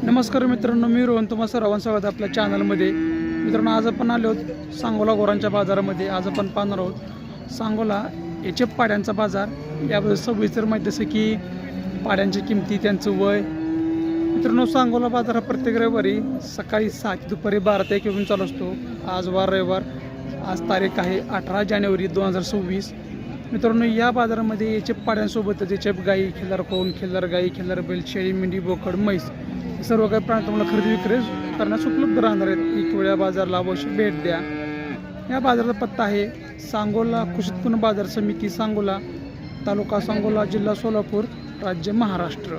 नमस्कार मित्रांनो, मी रोहन तुम्हा सर्वांचं स्वागत आपल्या चॅनलमध्ये. मित्रांनो, आज आपण आलो आहोत सांगोला गुरांच्या बाजारामध्ये. आज आपण पाहणार आहोत सांगोला एचएफ पाड्यांचा बाजार. याबद्दल सविस्तर माहिती, जसं की पाड्यांच्या किमती, त्यांचं वय. मित्रांनो, सांगोला बाजार हा प्रत्येक रविवारी सकाळी 6 ते दुपारी 12 ते 1 येऊन चालू असतो. आज वार रविवार, आज तारीख आहे 18 जानेवारी 2026. मित्रांनो, या बाजारामध्ये एचएफ पाड्यांसोबतच एचएफ गाई, खिल्लार कोण, खिल्लार गाई, खिल्लार बैल, शेळी, मेंढी, बोकड, म्हैस सर्व काही प्राणी तुम्हाला खरेदी विक्री करण्यास उपलब्ध राहणार आहेत. एक वेळा बाजारला अवश्य भेट द्या. या बाजाराचा पत्ता आहे सांगोला कृषी उत्पन्न बाजार समिती, सांगोला, तालुका सांगोला, जिल्हा सोलापूर, राज्य महाराष्ट्र.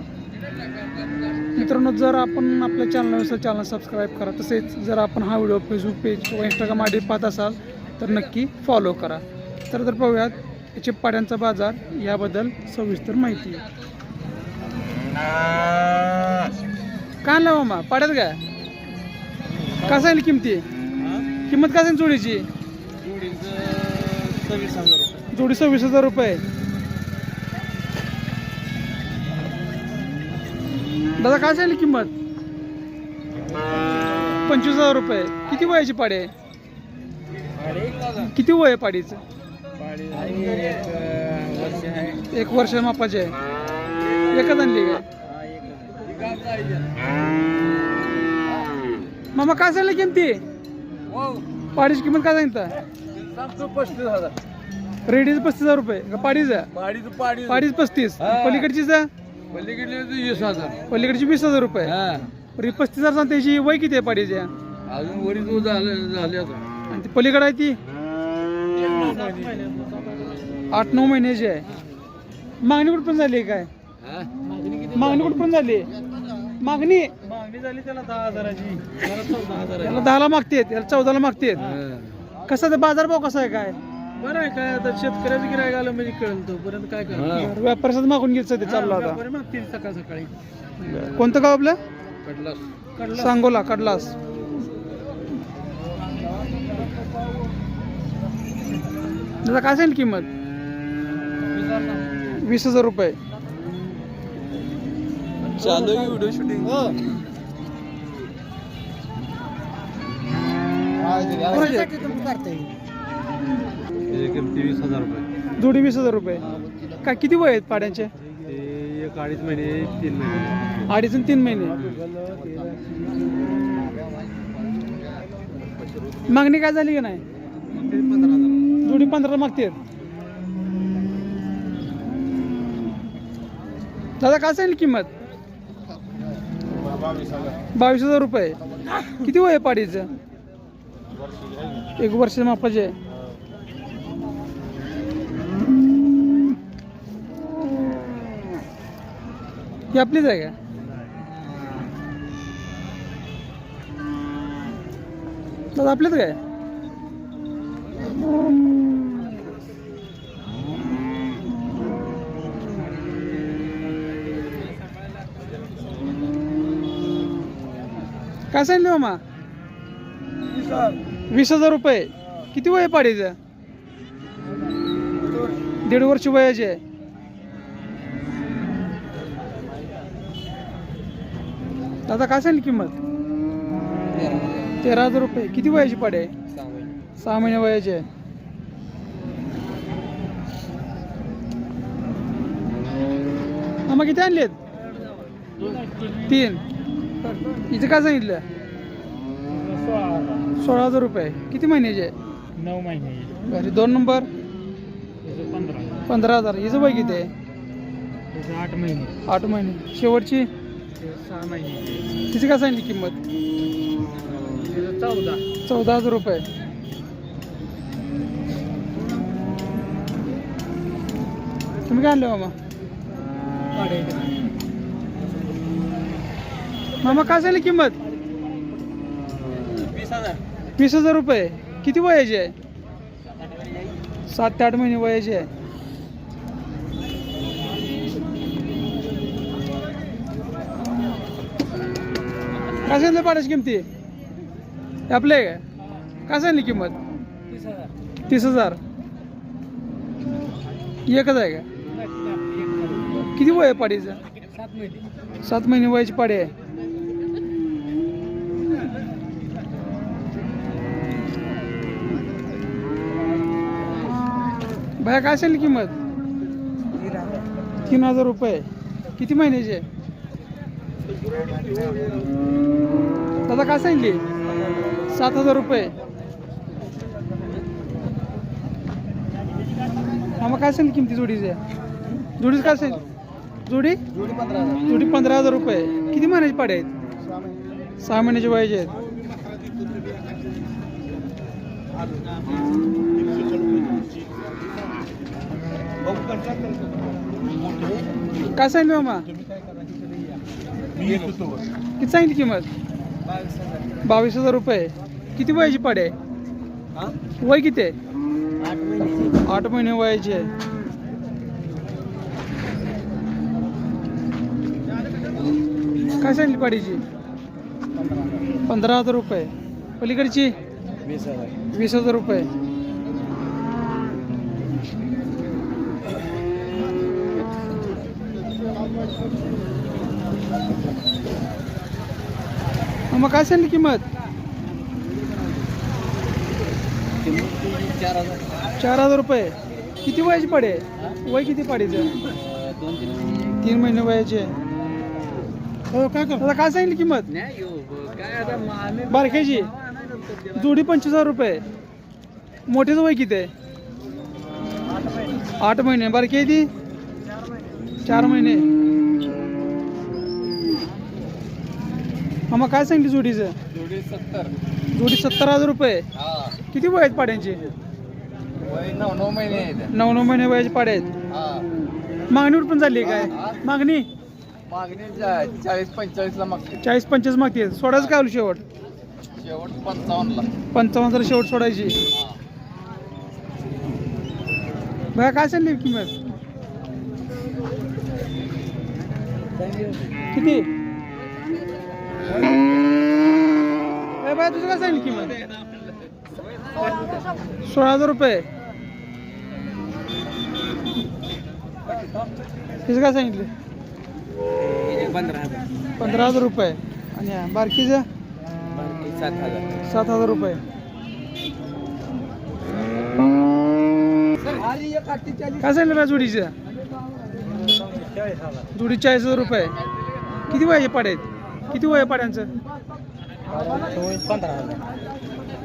मित्रांनो, जर आपण आपल्या चॅनल सबस्क्राईब करा. तसेच जर आपण हा व्हिडिओ फेसबुक पेज किंवा इंस्टाग्राम आयडी पाहत असाल तर नक्की फॉलो करा. तर पाहूयात याचे पाड्यांचा बाजार, याबद्दल सविस्तर माहिती. काय आणला मामा पाड्यात? काय सांगितली किमती? किंमत काय सांगितली जोडीची? जोडी 26,000 रुपये. दादा काय सांगितली किंमत? 25,000 रुपये. किती वयाची पाडी आहे? किती वय आहे पाडीचं? 1 वर्ष मापाचे आहे. एकच आणली काय मामा? काय सांगितलं किमती? पाडीची किंमत काय सांगितलं? 35,000. रेडीच 35,000 रुपये का पाडीचा? पाडीच 35. पलीकडचीचा? पलीकडे 20,000. पलीकडची 20,000 रुपये. 35,000 सांगते. त्याची वय किती आहे पाडीच्या? अजून वरीच झाले आता. आणि ती पलीकडे आहे ती 8-9 महिन्याची आहे. मागणी कुठपर्यंत झाली आहे? काय मागणी कुठपर्यंत झाली? मागणी झाली त्याला 10,000ची. त्याला 10ला मागतेत, त्याला 14ला मागतेत. कसा ते बाजार भाव कसा आहे? काय बरं आहे काय? आता शेतकऱ्याचं गिरायक आलं म्हणजे कळलं तोपर्यंत काय करणार. व्यापाऱ्याच मागून घ्यायचं ते चाललं आता. मागतील सकाळ सकाळी. कोणतं गाव आपलं? कडलास. सांगोला, कडलास. दादा काय सांगितली किंमत? 20,000 रुपये. चालू आहे व्हिडिओ शूटिंग. किमती 20,000 रुपये. जोडी 20,000 रुपये. काय किती वय आहेत पाड्यांचे? 1-2.5 महिने, 3 महिने. 2.5 आणि 3 महिने. मागणी काय झाली का नाही? 15,000. जोडी 15 मागते. दादा काय सांगितली किंमत? 22,000 रुपये. किती वय आहे पाडीचं? 1 वर्ष मापाचे. ही आपलीच आहे का? दादा आपलीच काय? काय सांगितलं मामा? 20,000 रुपये. किती वय आहे पाडीचं? 1.5 वर्ष वयाचे आहे. दादा काय सांगितली किंमत? 13,000 रुपये. किती वयाची पाडी आहे? 6 महिने वयाचे आहे. मामा किती आणलेत? 3. इथं काय सांगितलं? 16,000 रुपये. किती महिन्याचे आहे? 9 महिने. अरे 2 नंबर 15,000. हिचं वय किती आहे? 8 महिने. 8 महिने. शेवटची 6 महिने. तिची काय सांगितली किंमत? 14,000 रुपये. तुम्ही काय आणलं मामा? मामा काय सांगितली किंमत? 20,000. 20,000 रुपये. किती वयाची आहे? 7 ते 8 महिने वयाची आहे. काय सांगितलं पाड्याची किमती? आपले काय सांगितली किंमत? 30,000. एकच आहे का? किती वय आहे पाडीचं? 7 महिने वयाची पाडी आहे. भया काय सांगली किंमत? 3,000 रुपये. किती महिन्याचे? दादा काय सांगली? 7,000 रुपये. मामा काय सांगली किमती जोडीचे? जोडीच काय सांगली? जोडी 15,000 रुपये. किती महिन्याचे पाडे आहेत? 6 महिन्याचे वयाचे आहेत. काय सांगितलं मामा? किती सांगितली किंमत? 22,000 रुपये. किती वयाची पाडे आहे? वय किती आहे? 8 महिने वयाचे आहे. काय सांगितली पाडीची? 15,000 रुपये. पलीकडची 20,000 रुपये. मग काय सांगितली किंमत? 4,000 रुपये. किती वयाची पाडे? वय किती पाडीचं? 3 महिने वयाचे. हो काय दादा काय सांगितली किंमत? बारक्याची जोडी 25,000 रुपये. मोठ्याचं वय किती आहे? 8 महिने. बारकी आहे ती 4 महिने. मग काय सांगितली जोडीचं? जोडी 70,000 रुपये. किती वय आहेत पाड्यांची? 9 महिने वयाचे पाडे आहेत. मागणीवर पण झाली काय? मागणी 40-45 मागते. 40-45 मागते. सोडायचं काय शेवट? 55,000 शेवट सोडायची. भया काय सांगली किंमत? किती? बाय तुझं काय सांगितलं किंमत? 16,000 रुपये. तिचं काय सांगितलं? 15,000 रुपये. आणि बारकीचं 7,000 रुपये. काय सांगितलं बा जोडीचं? जोडी 40,000 रुपये. किती वयाचे पाडे आहेत? किती वय पाड्यांचं?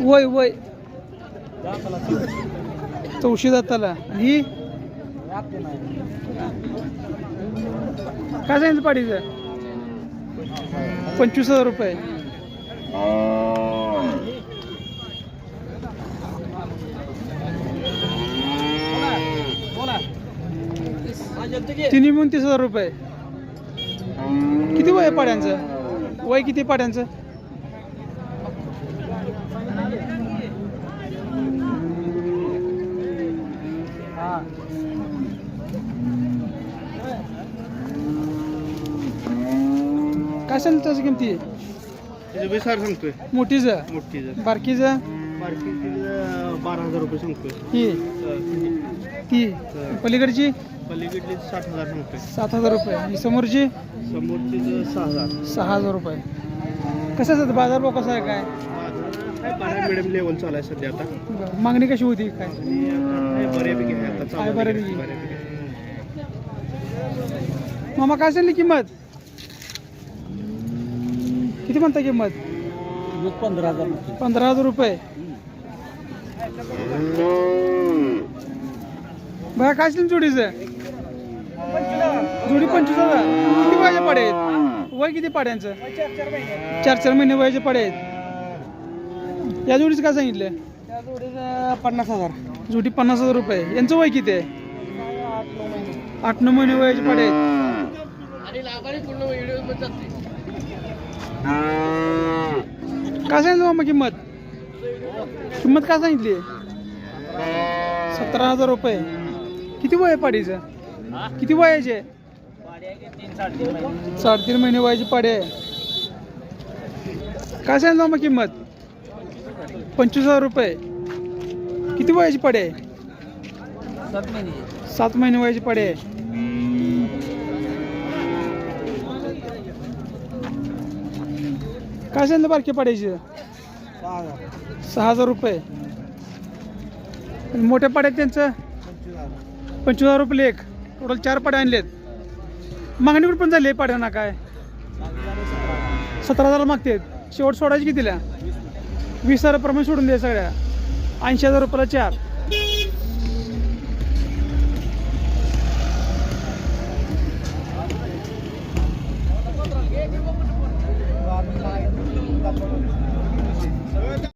वय वय 4 दाताला. आणि ही काय सांगितलं पाडीचं? 25,000 रुपये. तिन्ही मिळून 30,000 रुपये. किती वय पाड्यांचं? वय किती पाड्यांचं? काय सांगितलं त्याची किमती? 20,000 सांगतोय. मोठीचं बारकीचं? 12,000 रुपये सांगतोय. ही ती पलीकडची? 7,000 सांगतोय. 7,000 रुपये. आणि समोरची? 6,000 रुपये. कसं असतं बाजार भाव कसा आहे काय? मिडियम लेवल चालू आहे सध्या आता. बरं. मागणी कशी होती काय? बऱ्यापैकी आहे आता. काय बऱ्यापैकी. मामा काय सांगली किंमत? किती म्हणता किंमत? 15,000 रुपये. बघा काय सांगितलं जोडीचं? जोडी 25,000. किती वयाचे पाडे आहेत? वय किती पाड्यांचं? 4 महिने वयाचे पाडे आहेत. या जोडीचं काय सांगितलं? 50,000. जोडी 50,000 रुपये. यांचं वय किती आहे? 8-9 महिने वयाचे पाडे आहेत. काय सांगितलं मामा किंमत? किंमत काय सांगितली? 17,000 रुपये. किती वय आहे पाडीचं? किती वयाचे? 3.5 महिने वयाची पाडी आहे. काय सांगितलं मामा किंमत? 25,000 रुपये. किती वयाची पाडी आहे? 7 महिने वयाची पाडी आहे. काय सांगितलं बारकी पाड्याची? 6,000 रुपये. आणि मोठ्या पाड्यात त्यांचं 25,000 रुपये एक. टोटल 4 पाड्या आणलेत. मागणी कुठं पण झाली पाड्यांना काय 17,000 मागतात. शेवट सोडायची कितीला 20,000 प्रमाणे सोडून द्या सगळ्या. 80,000 रुपयाला 4.